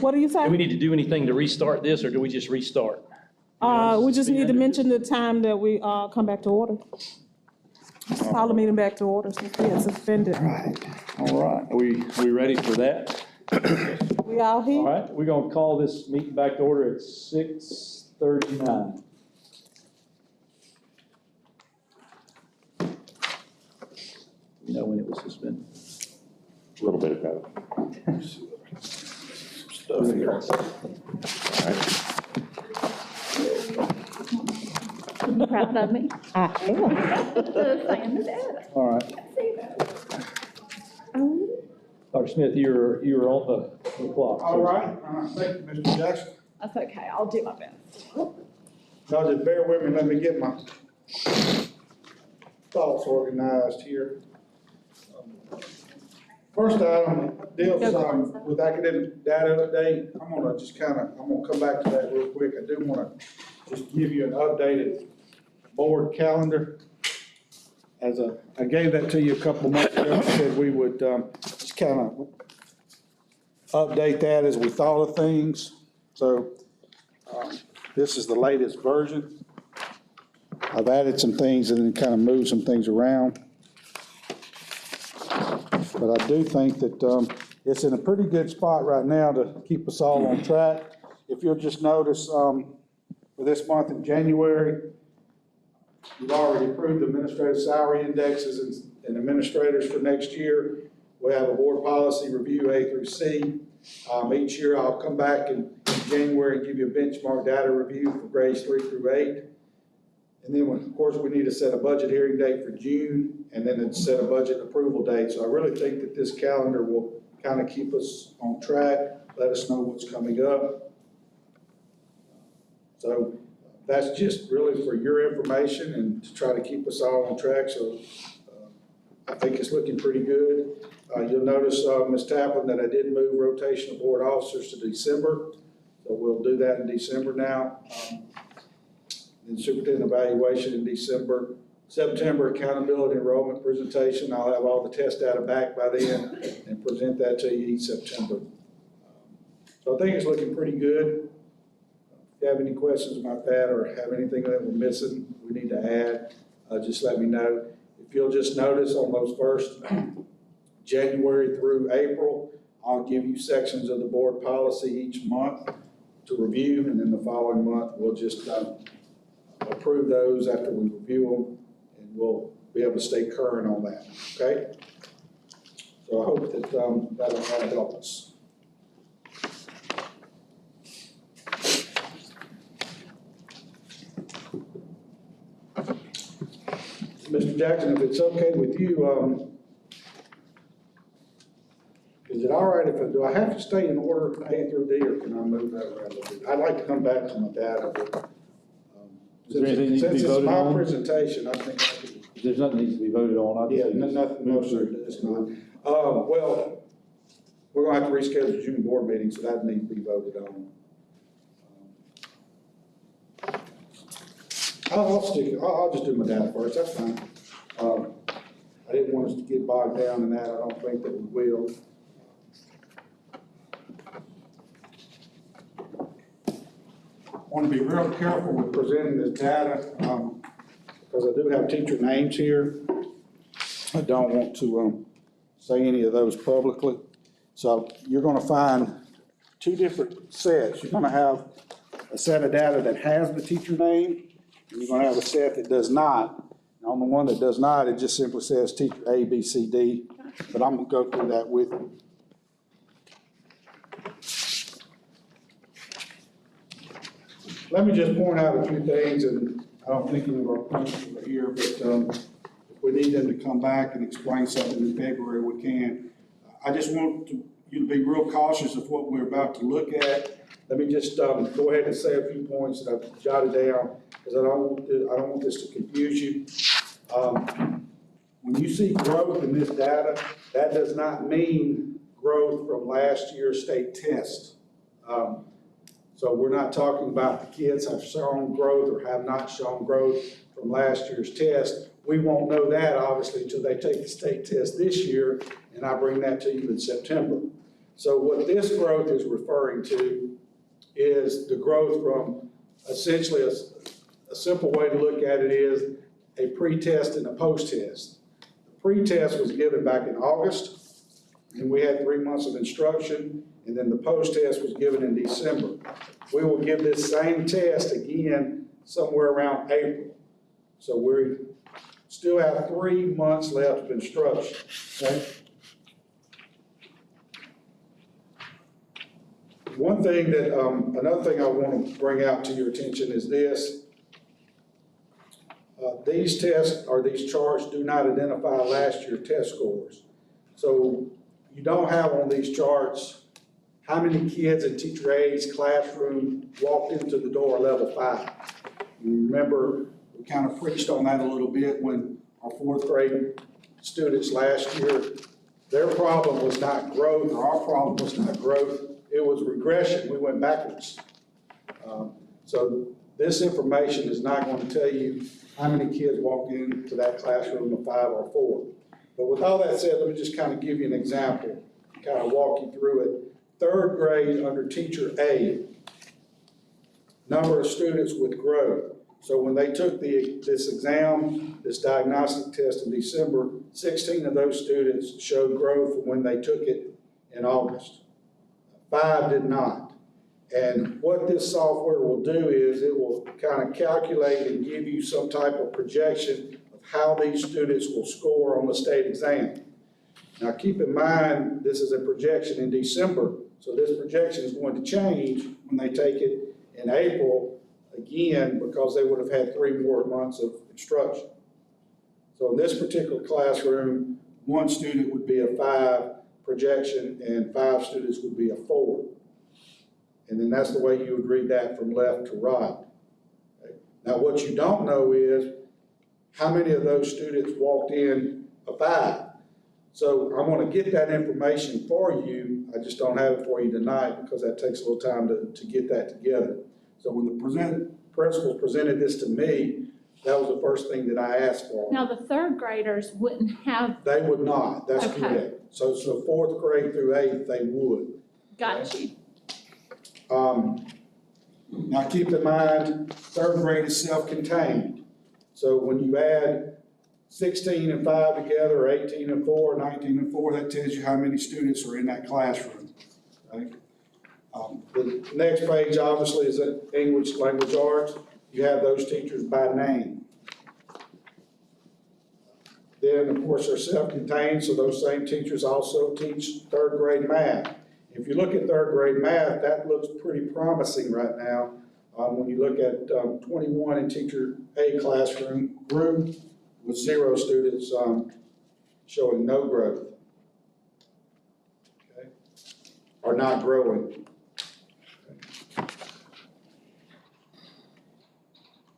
What do you Do say? we need to do anything to restart this, or do we just restart? We just need to mention the time that we, come back to order. Call the meeting back to order since we had suspended. All right, are we ready for that? We all All here? right, we're gonna call this meeting back to order at 6:39. You know when it was suspended? A little bit ago. Stuff here. Proud of me. I am. Saying the data. All right, See that? Dr. Smith, you're on the clock. All right, thank you, Mr. Jackson. That's okay, I'll do my best. Y'all just bear with me, let me get my thoughts organized here. First item deals with academic data update. I'm gonna come back to that real quick. I do wanna just give you an updated board calendar. I gave that to you a couple of months ago, I said we would, just kind of update that as we thought of things. So, this is the latest version. I've added some things and then kind of moved some things around. But I do think that, it's in a pretty good spot right now to keep us all on track. If you'll just notice, for this month in January, you've already approved administrative salary indexes and administrators for next year. We have a board policy review A through C. Each year I'll come back in January and give you a benchmark data review for grades 3 through 8. And then, of course, we need to set a budget hearing date for June, and then set a budget approval date. So I really think that this calendar will kind of keep us on track, let us know what's coming up. So that's just really for your information and to try to keep us all on track. So I think it's looking pretty good. You'll notice, Ms. Taplin, that I did move rotation of board officers to December. So we'll do that in December now. Then superintendent evaluation in December. September accountability enrollment presentation. I'll have all the test data back by then and present that to you each September. So I think it's looking pretty good. If you have any questions about that or have anything that we're missing, we need to add, just let me know. If you'll just notice on those first January through April, I'll give you sections of the board policy each month to review, and then the following month, we'll just approve those after we review them, and we'll be able to stay current on that, okay? So I hope that that'll help us. Mr. Jackson, if it's okay with you, is it all right do I have to stay in order A through D, or can I move that around a little bit? I'd like to come back to my data, but Is there anything that needs to be since it's voted my on? presentation, I think I could. If there's nothing that needs to be voted on, I Yeah, just. nothing, no, sir, it's not. Well, we're gonna have to reschedule the June board meeting, so that needs to be voted on. I'll just do my data first, that's fine. I didn't want us to get bogged down in that, I don't think that we will. I want to be real careful with presenting this data, because I do have teacher names here. I don't want to say any of those publicly. So you're going to find two different sets. You're going to have a set of data that has the teacher name, and you're going to have a set that does not. And on the one that does not, it just simply says teacher A, B, C, D. But I'm going to go through that with you. Let me just point out a few things, and I don't think any of our principals are here, but if we need them to come back and explain something in February, we can. I just want you to be real cautious of what we're about to look at. Let me just go ahead and say a few points that I've jotted down, because I don't want this to confuse you. When you see growth in this data, that does not mean growth from last year's state test. So we're not talking about the kids have shown growth or have not shown growth from last year's test. We won't know that, obviously, until they take the state test this year, and I bring that to you in September. So what this growth is referring to is the growth from essentially a simple way to look at it is a pre-test and a post-test. The pre-test was given back in August, and we had 3 months of instruction, and then the post-test was given in December. We will give this same test again somewhere around April. So we still have 3 months left of instruction, okay? One thing that, another thing I want to bring out to your attention is this. These tests or these charts do not identify last year's test scores. So you don't have on these charts how many kids in teacher A's classroom walked into the door level 5. You remember, we kind of preached on that a little bit when our 4th grade students last year, their problem was not growth, or our problem was not growth, it was regression. We went backwards. So this information is not going to tell you how many kids walked into that classroom of 5 or 4. But with all that said, let me just kind of give you an example, kind of walk you through it. 3rd grade under teacher A, number of students with growth. So when they took this exam, this diagnostic test in December, 16 of those students showed growth from when they took it in August. 5 did not. And what this software will do is it will kind of calculate and give you some type of projection of how these students will score on the state exam. Now keep in mind, this is a projection in December, so this projection is going to change when they take it in April again, because they would have had 3 more months of instruction. So in this particular classroom, 1 student would be a 5 projection and 5 students would be a 4. And then that's the way you would read that from left to right. Okay. Now what you don't know is how many of those students walked in a 5. So I'm going to get that information for you. I just don't have it for you tonight because that takes a little time to get that together. So when the principal presented this to me, that was the first thing that I asked for. Now, the 3rd graders wouldn't have, They would not, that's Okay. correct. So 4th grade through 8th, they would. got you. Now keep in mind, 3rd grade is self-contained. So when you add 16 and 5 together, or 18 and 4, 19 and 4, that tells you how many students are in that classroom. Okay? The next page obviously is English language arts. You have those teachers by name. Then, of course, they're self-contained, so those same teachers also teach 3rd grade math. If you look at 3rd grade math, that looks pretty promising right now. When you look at 21 in teacher A classroom group with 0 students showing no growth, okay, or not growing.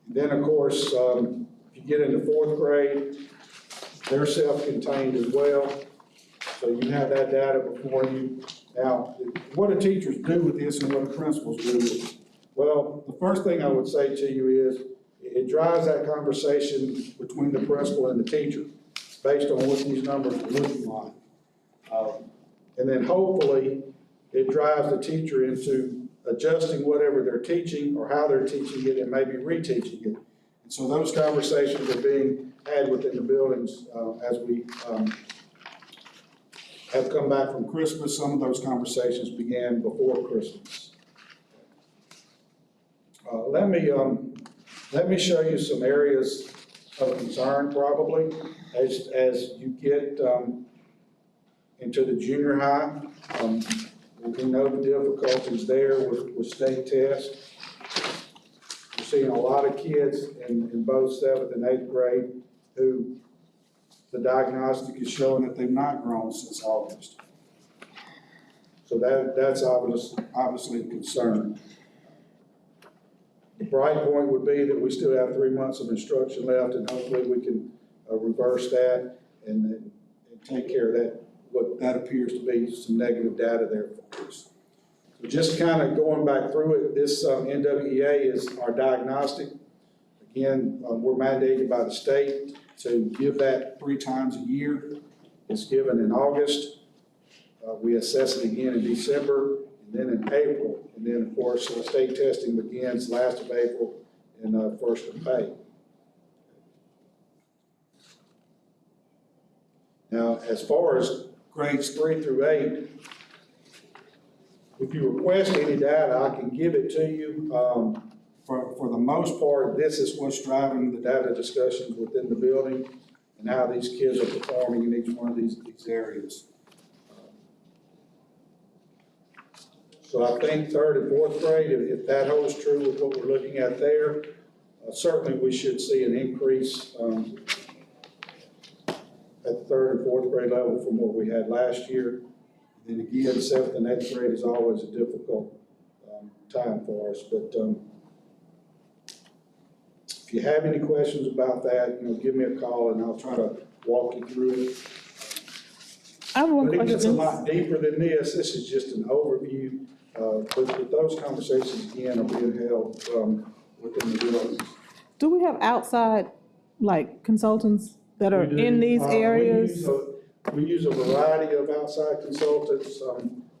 Then, of course, if you get into 4th grade, they're self-contained as well. So you have that data before you. Now, what do teachers do with this and what do principals do with it? Well, the first thing I would say to you is it drives that conversation between the principal and the teacher based on what these numbers are looking like. And then hopefully it drives the teacher into adjusting whatever they're teaching or how they're teaching it and maybe reteaching it. And so those conversations are being had within the buildings as we have come back from Christmas. Some of those conversations began before Christmas. Let me show you some areas of concern probably as you get into the junior high. We know the difficulties there with state tests. We're seeing a lot of kids in both 7th and 8th grade who the diagnostic is showing that they've not grown since August. So that's obviously a concern. The bright point would be that we still have 3 months of instruction left, and hopefully we can reverse that and take care of that, what that appears to be some negative data there for us. So just kind of going back through it, this NWEA is our diagnostic. Again, we're mandated by the state to give that 3 times a year. It's given in August, We assess it again in December, and then in April. And then, of course, state testing begins last of April and first of May. Now, as far as grades 3 through 8, if you request any data, I can give it to you. For the most part, this is what's driving the data discussions within the building and how these kids are performing in each one of these areas. So I think 3rd and 4th grade, if that holds true with what we're looking at there, certainly we should see an increase at the 3rd and 4th grade level from what we had last year. And again, 7th and 8th grade is always a difficult time for us. But if you have any questions about that, give me a call and I'll try to walk you through it. I have one But it gets a question. lot deeper than this. This is just an overview. But those conversations, again, are being held within the building. Do we have outside, like, consultants that are in these areas? We use a variety of outside consultants.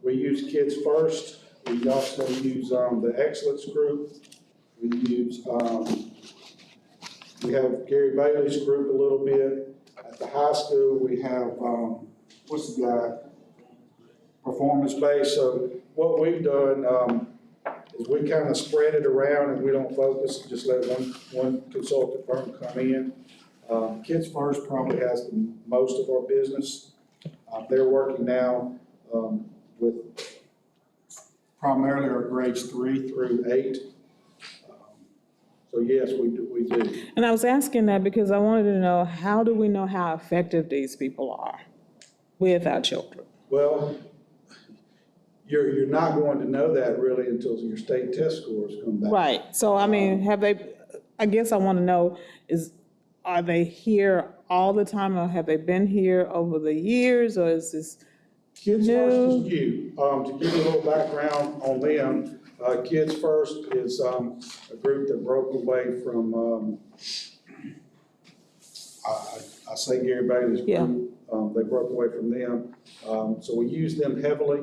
We use Kids First. We also use the Excellence Group. We have Gary Bailey's group a little bit. At the high school, we have, what's the guy? Performance based. So what we've done is we kind of spread it around and we don't focus, just let one consultant firm come in. Kids First probably has the most of our business. They're working now with primarily our grades 3 through 8. So yes, we do. And I was asking that because I wanted to know, how do we know how effective these people are with our children? Well, you're not going to know that really until your state test scores come back. Right, so I mean, I guess I want to know are they here all the time, or have they been here over the years, or is this Kids new? First is new. To give you a little background on them, Kids First is a group that broke away from, I say Gary Bailey's group. They broke away from them. So we use them heavily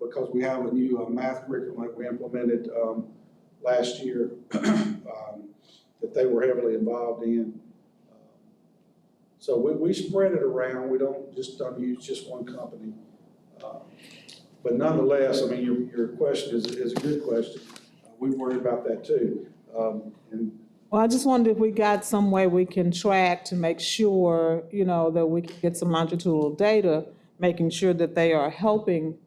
because we have a new math curriculum that we implemented last year that they were heavily involved in. So we spread it around. We don't use just one company. But nonetheless, I mean, your question is a good question. We worry about that too. Well, I just wondered if we got some way we can track to make sure, that we can get some longitudinal data, making sure that they are helping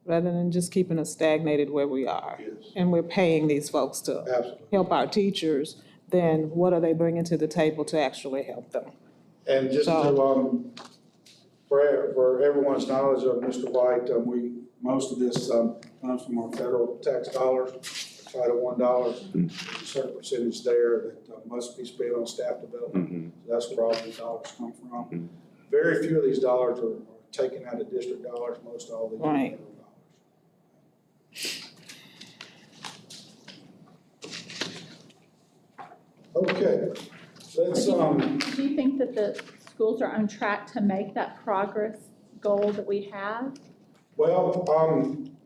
rather than just keeping us stagnated where we are. Yes. And we're paying these folks to Absolutely. help our teachers, then what are they bringing to the table to actually help them? And just to, for everyone's knowledge of Mr. White, most of this comes from our federal tax dollars, Title I dollars. There's a certain percentage there that must be spent on staff development. So that's where all these dollars come from. Very few of these dollars are taken out of district dollars. Most all these are Right. federal dollars. Okay, let's, Do you think that the schools are on track to make that progress goal that we have? well,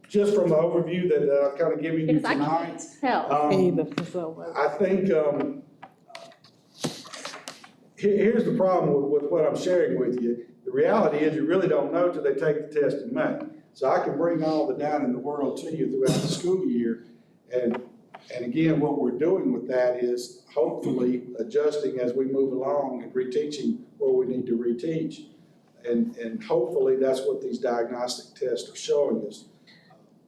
just from the overview that I've kind of given you Because I tonight. can't tell. Either, so, I think, here's the problem with what I'm sharing with you. The reality is you really don't know till they take the test in May. So I can bring all the data in the world to you throughout the school year. And again, what we're doing with that is hopefully adjusting as we move along and reteaching where we need to reteach. And hopefully that's what these diagnostic tests are showing us.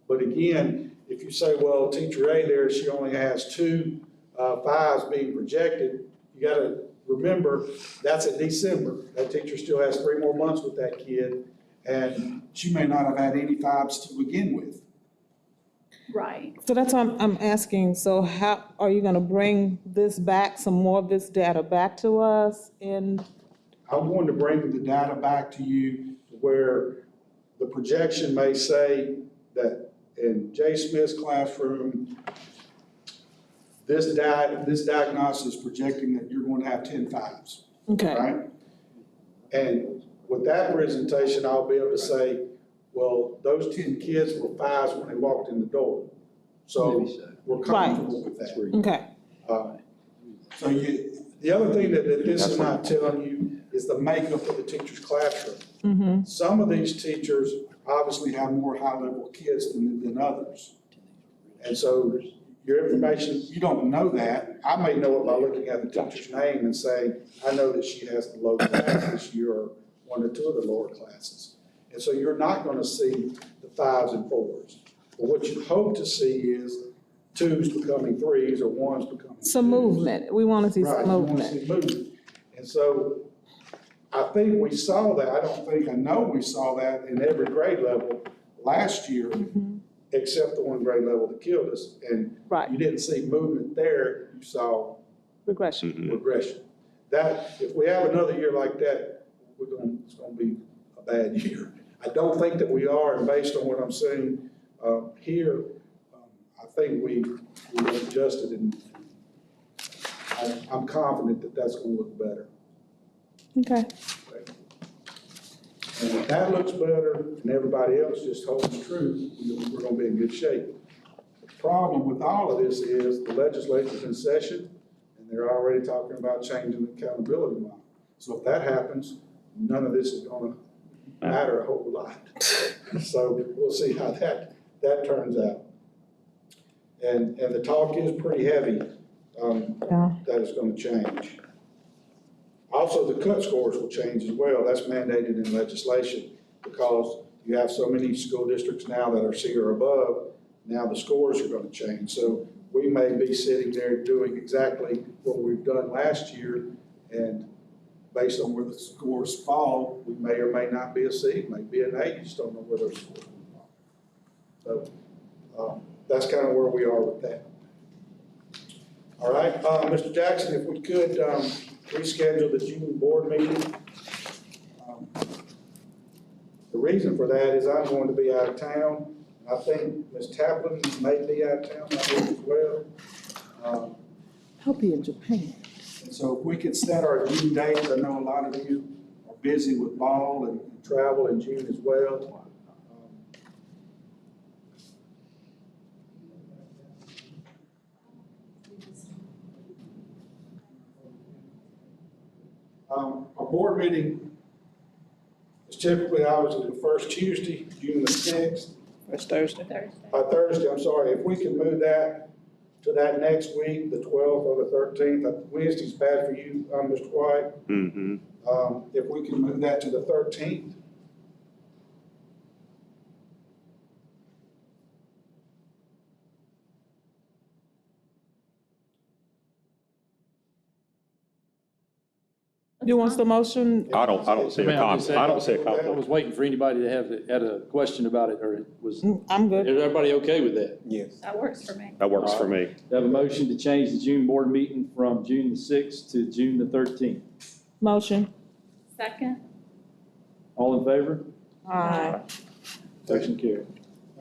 But again, if you say, well, teacher A there, she only has 2 5s being projected, you got to remember that's in December. That teacher still has 3 more months with that kid, and she may not have had any 5s to begin with. Right. So that's why I'm asking, so how, are you gonna bring this back, some more of this data back to us in? I'm going to bring the data back to you where the projection may say that in Jay Smith's classroom, this diagnosis is projecting that you're going to have 10 5s. Okay. Right? And with that presentation, I'll be able to say, Well, those 10 kids were 5s when they walked in the door. So Maybe so. we're comfortable with that. Okay, So the other thing that this is not telling you is the makeup of the teacher's classroom. Some of these teachers obviously have more high-level kids than others. And so your information, you don't know that. I may know it by looking at the teacher's name and saying, I know that she has the low class this year, or 1 or 2 of the lower classes. And so you're not gonna see the 5s and 4s. But what you hope to see is 2s becoming 3s or 1s becoming 2s. some movement, we wanna see Right, some you wanna movement. see movement. And so I think we saw that, I know we saw that in every grade level last year, except the one grade level that killed us. And Right. you didn't see movement there, you saw Regression. regression. That, if we have another year like that, it's gonna be a bad year. I don't think that we are, and based on what I'm seeing here, I think we adjusted, and I'm confident that that's gonna look better. Okay, And if that looks better and everybody else just holds true, we're gonna be in good shape. The problem with all of this is the legislature's in session, and they're already talking about changing the accountability model. So if that happens, none of this is gonna matter a whole lot. So we'll see how that turns out. And the talk is pretty heavy, yeah, that it's gonna change. Also, the cut scores will change as well. That's mandated in legislation because you have so many school districts now that are C or above. Now the scores are gonna change. So we may be sitting there doing exactly what we've done last year, and based on where the scores fall, we may or may not be a C, may be an A, you just don't know where those scores will fall. So that's kind of where we are with that. All right, Mr. Jackson, if we could reschedule the June board meeting. The reason for that is I'm going to be out of town. I think Ms. Taplin may be out of town, I think as well. I'll be in Japan. And so if we could set our June dates, I know a lot of you are busy with ball and travel in June as well. Our board meeting is typically obviously the first Tuesday, June the 6th. First Thursday. Thursday, I'm sorry, if we can move that to that next week, the 12th or the 13th. Wednesday's bad for you, Mr. White. Mm-hmm. If we can move that to the 13th. You want the motion? I don't see a comment. I don't see a I conflict. was waiting for anybody to had a question about it, or was, is I'm good. everybody okay with that? Yes. That works for me. That works for me. We have a motion to change the June board meeting from June the 6th to June the 13th. Motion. Second? All in favor? Aye. Motion carried.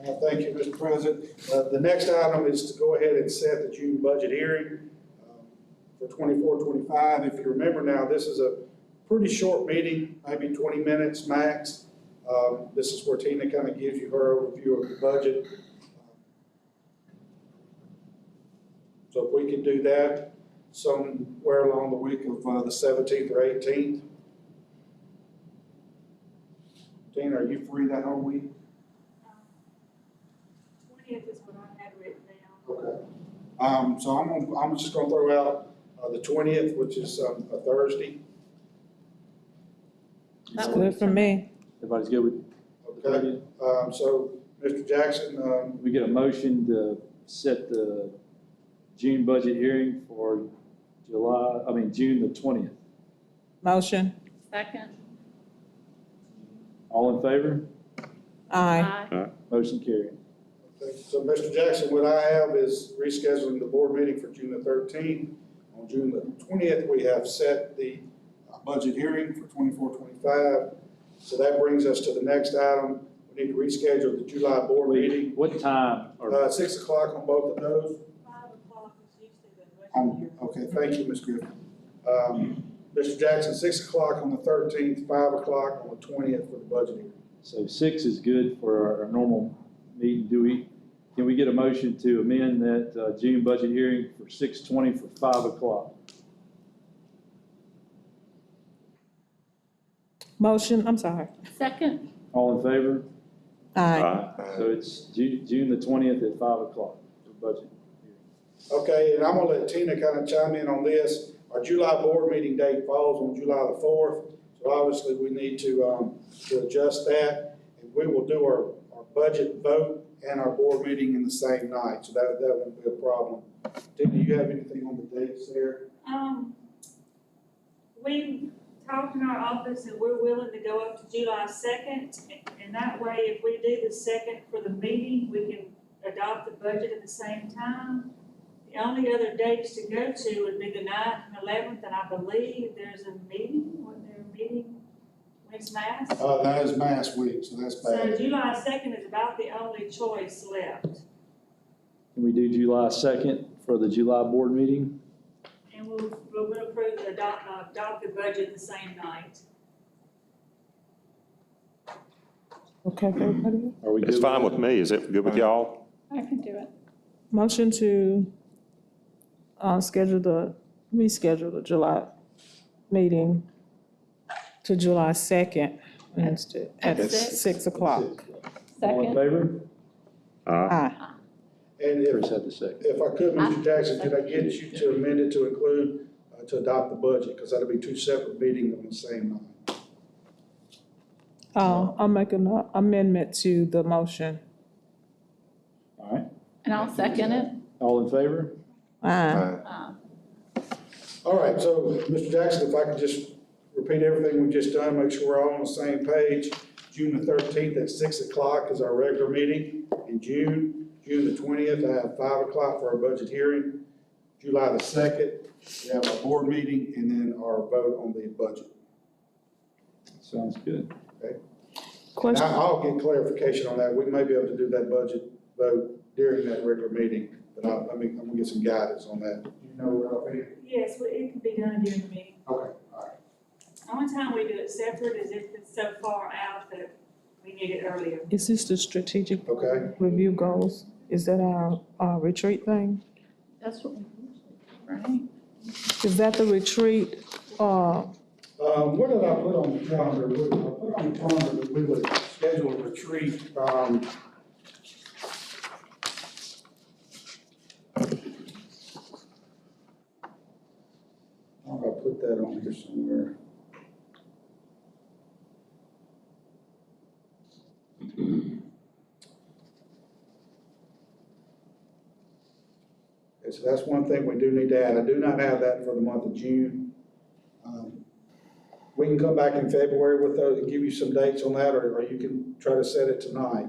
Thank you, Mr. President. The next item is to go ahead and set the June budget hearing for 24-25. If you remember now, this is a pretty short meeting, maybe 20 minutes max. This is where Tina kind of gives you her overview of the budget. So if we could do that somewhere along the week of the 17th or 18th. Tina, are you free that whole week? 20th is what I had written down. Okay. So I'm just gonna throw out the 20th, which is a Thursday. That's That good works for me. Everybody's good with the Okay. 30th? So Mr. Jackson, We get a motion to set the June budget hearing for June the 20th. Motion. Second? All in favor? Aye. Motion carried. so Mr. Jackson, what I have is rescheduling the board meeting for June the 13th. On June the 20th, we have set the budget hearing for 24-25. So that brings us to the next item. We need to reschedule the July board meeting. What time? 6 o'clock on both of those. 5 o'clock is usually the budget hearing. Okay, thank you, Ms. Griffin. Mr. Jackson, 6 o'clock on the 13th, 5 o'clock on the 20th for the budget hearing. So 6 is good for our normal meeting. Can we get a motion to amend that June budget hearing for 6:20 for 5 o'clock? Motion, I'm sorry. Second, All in favor? Aye. So it's June the 20th at 5 o'clock for budget hearing. Okay, and I'm gonna let Tina kind of chime in on this. Our July board meeting date falls on July the 4th, so obviously we need to adjust that. And we will do our budget vote and our board meeting in the same night, so that won't be a problem. Tina, you have anything on the dates there? We talked in our office and we're willing to go up to July 2nd. And that way, if we do the 2nd for the meeting, we can adopt the budget at the same time. The only other dates to go to would be the 9th and 11th, and I believe there's a meeting, when's Mass? That is Mass week, so that's So bad. July 2nd is about the only choice left. Can we do July 2nd for the July board meeting? And we'll approve the adopt the budget the same night. Okay, for everybody? Are we good? It's fine with me. Is it good with y'all? I can do it. Motion to reschedule the July meeting to July 2nd instead, at At 6? 6 o'clock. All in Second, favor? Aye. And Chris had the second. if I could, Mr. Jackson, could I get you to amend it to include, to adopt the budget? Because that'll be two separate meetings on the same night. I'll make an amendment to the motion. All right. and I'll second it. All in favor? Aye. All right, so, Mr. Jackson, if I could just repeat everything we've just done, make sure we're all on the same page. June the 13th at 6 o'clock is our regular meeting. In June the 20th, I have 5 o'clock for our budget hearing. July the 2nd, we have our board meeting, and then our vote on the budget. Sounds good. Question, Now, I'll get clarification on that. We may be able to do that budget vote during that regular meeting, but I'm gonna get some guidance on that. You know, Ralphie? Yes, it can be done during the meeting. Okay, all right. The only time we do it separate is if it's so far out that we need it earlier. is this the strategic Okay. review goals? Is that our retreat thing? That's what we usually do, right? Is that the retreat? What did I put on the calendar? I put on the calendar that we would schedule a retreat, I'll put that on here somewhere. Okay, so that's one thing we do need to add. I do not have that for the month of June. We can come back in February with those and give you some dates on that, or you can try to set it tonight.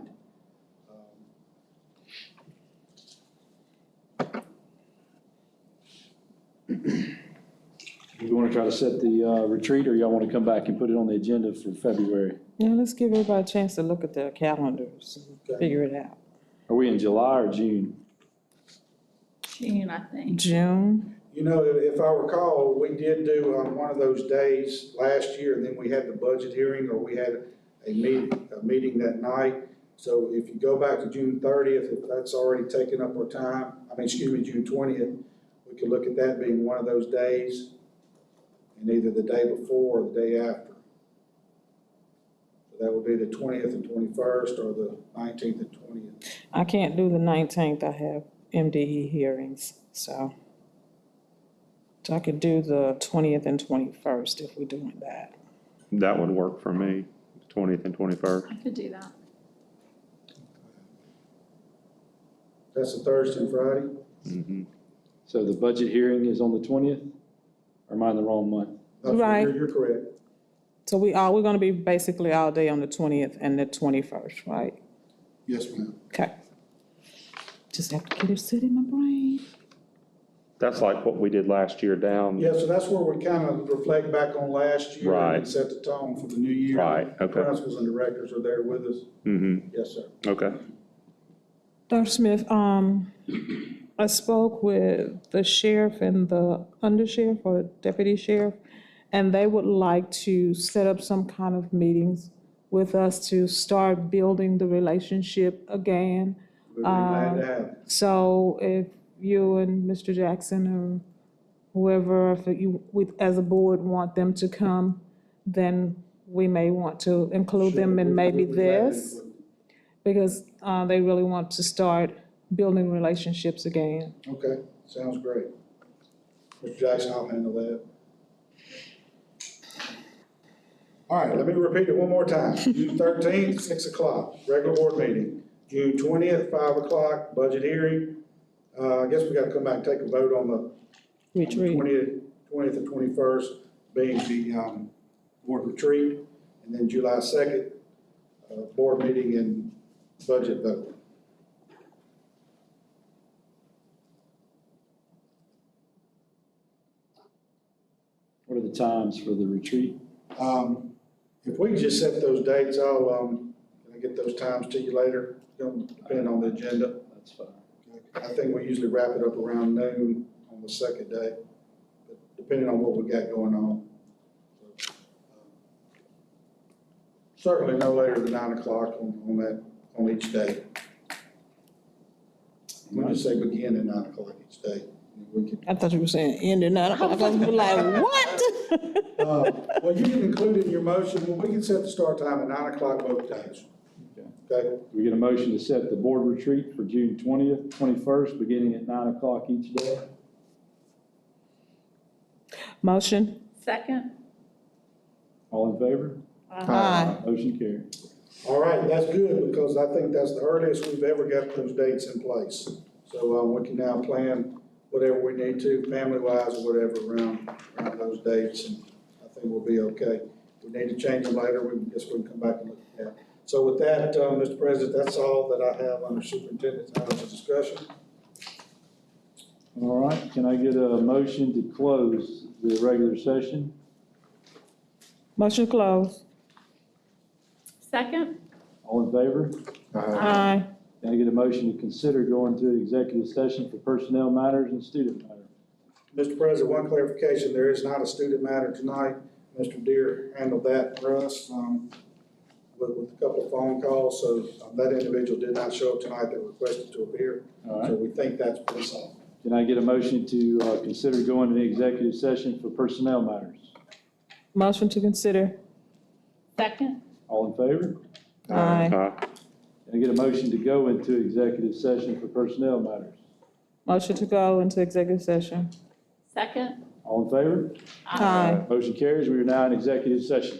You want to try to set the retreat, or y'all want to come back and put it on the agenda for February? Yeah, let's give everybody a chance to look at their calendars and Okay. figure it out. Are we in July or June? June, I think. June, You know, if I recall, we did do on one of those days last year, and then we had the budget hearing, or we had a meeting that night. So if you go back to June 30th, if that's already taken up our time, June 20th, we could look at that being one of those days, and either the day before or the day after. So that would be the 20th and 21st, or the 19th and 20th. I can't do the 19th, I have MDE hearings, so I could do the 20th and 21st if we're doing that. That would work for me, 20th and 21st. I could do that. That's a Thursday and Friday? Mhm. So the budget hearing is on the 20th? Or am I in the wrong month? No, Right. You're correct. So we're gonna be basically all day on the 20th and the 21st, right? Yes, ma'am. Okay. Just have to get it set in my brain. That's like what we did last year down. Yeah, so that's where we kind of reflect back on last year Right. and set the tone for the new year. Right, okay. Principals and directors are there with us. Mm-hmm, Yes, sir. okay. Dr. Smith, I spoke with the sheriff and the undersheriff or deputy sheriff, and they would like to set up some kind of meetings with us to start building the relationship again. We'd be glad to have it. So if you and Mr. Jackson or whoever, if you, we, as a board, want them to come, then we may want to include them in maybe We'd be glad to this, include because they really want to start building relationships again. them. Okay, sounds great. Mr. Jackson, I'll handle that. All right, let me repeat it one more time. June 13th, 6 o'clock, regular board meeting. June 20th, 5 o'clock, budget hearing. I guess we gotta come back and take a vote on the Retreat. 20th and 21st being the board retreat, and then July 2nd, board meeting and budget vote. What are the times for the retreat? If we can just set those dates, I'll get those times to you later, depending on the agenda. That's fine. I think we usually wrap it up around noon on the second day, but depending on what we got going on. Certainly no later than 9 o'clock on each day. We just say begin at 9 o'clock each day. We could, I thought you were saying end at 9 o'clock. I was like, what? well, you can include it in your motion, well, we can set the start time at 9 o'clock both days. Okay? We get a motion to set the board retreat for June 20th, 21st, beginning at 9 o'clock each day. Motion? Second? All in favor? Aye. Motion carried. All right, that's good, because I think that's the earliest we've ever got those dates in place. So, we can now plan whatever we need to, family-wise or whatever, around those dates, and I think we'll be okay. If we need to change them later, we can come back and look at that. So with that, Mr. President, that's all that I have under superintendent's items of discussion. All right, can I get a motion to close the regular session? Motion closed. Second? All in favor? Aye. Can I get a motion to consider going to executive session for personnel matters and student matters? Mr. President, one clarification, there is not a student matter tonight. Mr. Deere handled that for us, with a couple of phone calls, so that individual did not show up tonight that requested to appear. All right. So we think that's been solved. Can I get a motion to consider going to the executive session for personnel matters? Motion to consider. Second? All in favor? Aye. Can I get a motion to go into executive session for personnel matters? Motion to go into executive session. Second? All in favor? Aye. Motion carries. We are now in executive session.